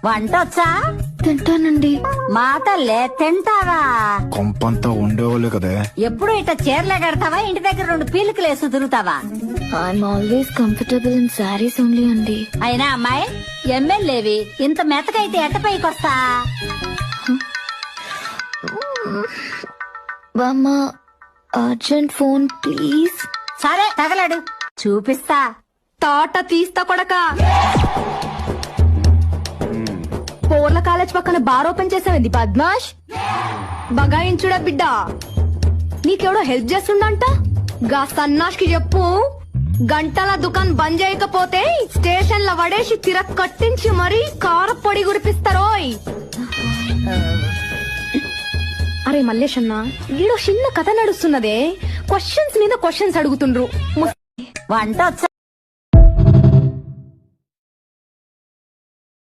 వంట వచ్చా? తింటానండి. మాటల్లే తింటావా? కొంపంతా ఉండేవాళ్ళే కదే. ఎప్పుడు ఇట్ట చీరలే కడతావా? ఇంటి దగ్గర 2 పీలికలేసి తిరుగుతావా? I'm always comfortable in saris only అండి. అయినా అమ్మాయి ఎమ్మెల్యేవి ఇంత మెతకైతే ఎట్ట పైకొస్తా? బామ్మ అర్జెంట్ ఫోన్ ప్లీజ్. సరే తగలడు, చూపిస్తా. తోట తీస్తా కొడక. పోర్ల కాలేజ్ పక్కన బార్ ఓపెన్ చేసావింది పద్మాష్. బగాయించుడా బిడ్డ. నీకెవడో హెల్ప్ చేస్తుండంట. గా సన్నాష్ కి చెప్పు, గంటల దుకాన్ బంద్ చేయకపోతే స్టేషన్ లో వడేసి తిరక్ కట్టించి మరీ కారపొడి గురిపిస్తారోయ్. అరే మల్లేష్ అన్న, ఈడో చిన్న కథ నడుస్తున్నదే. క్వశ్చన్స్ మీద క్వశ్చన్స్ అడుగుతుండ్రు. వంట వచ్చా?